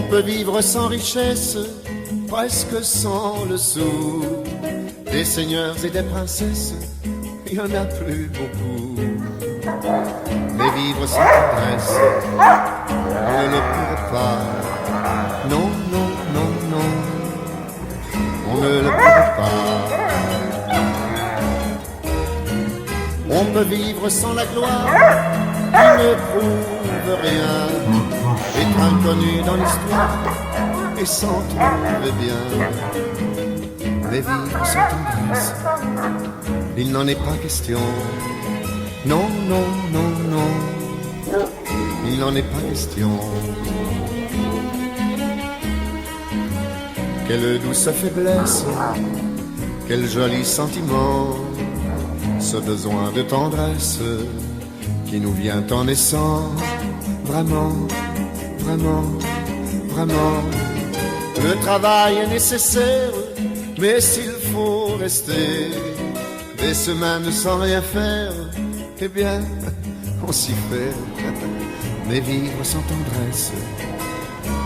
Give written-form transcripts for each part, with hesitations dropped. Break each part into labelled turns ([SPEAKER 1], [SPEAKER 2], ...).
[SPEAKER 1] On peut vivre sans richesse, presque sans le sou. Des seigneurs et des princesses, il n'y en a plus beaucoup. Mais vivre sans tendresse, on ne le pourrait pas. Non, non, non, non, on ne le pourrait pas. On peut vivre sans la gloire, qui ne prouve rien, être inconnu dans l'histoire et s'en trouver bien. Mais vivre sans tendresse, il n'en est pas question. Non, non, non, non, il n'en est pas question. Quelle douce faiblesse, quel joli sentiment, ce besoin de tendresse qui nous vient en naissant. Vraiment, vraiment, vraiment, le travail est nécessaire, mais s'il faut rester des semaines sans rien faire, eh bien, on s'y fait. Mais vivre sans tendresse,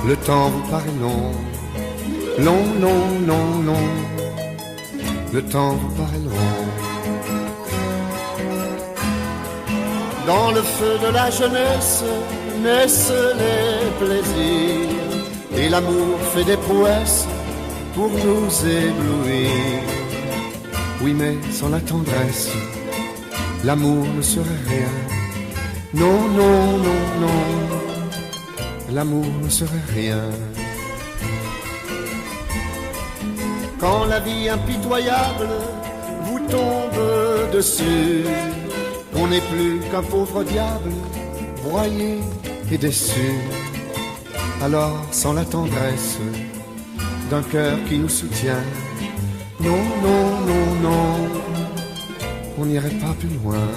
[SPEAKER 1] le temps vous paraît long. Long, long, long, long, le temps vous paraît long. Dans le feu de la jeunesse naissent les plaisirs, et l'amour fait des prouesses pour nous éblouir. Oui, mais sans la tendresse, l'amour ne serait rien. Non, non, non, non, l'amour ne serait rien. Quand la vie impitoyable vous tombe dessus, on n'est plus qu'un pauvre diable, broyé et déçu. Alors, sans la tendresse d'un cœur qui nous soutient, non, non, non, non, on n'irait pas plus loin.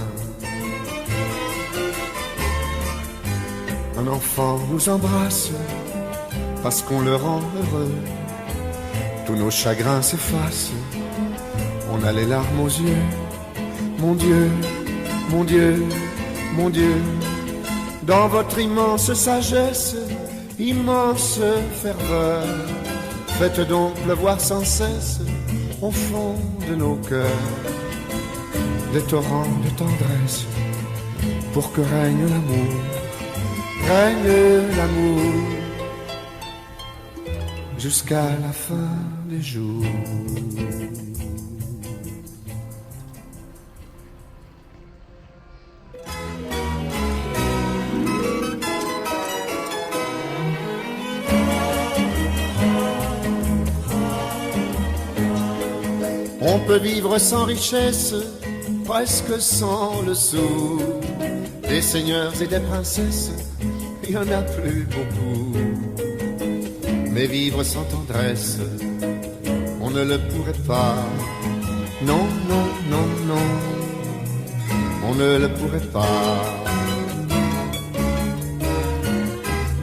[SPEAKER 1] Un enfant nous embrasse parce qu'on le rend heureux. Tous nos chagrins s'effacent, on a les larmes aux yeux. Mon Dieu, mon Dieu, mon Dieu, dans votre immense sagesse, immense ferveur, faites donc pleuvoir sans cesse au fond de nos cœurs des torrents de tendresse, pour que règne l'amour, règne l'amour, jusqu'à la fin des jours. On peut vivre sans richesse, presque sans le sou. Des seigneurs et des princesses, il n'y en a plus beaucoup. Mais vivre sans tendresse, on ne le pourrait pas. Non, non, non, non, on ne le pourrait pas.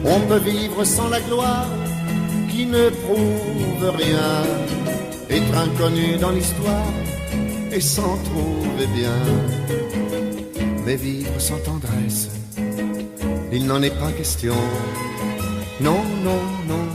[SPEAKER 1] On peut vivre sans la gloire, qui ne prouve rien, être inconnu dans l'histoire et s'en trouver bien. Mais vivre sans tendresse, il n'en est pas question. Non, non, non,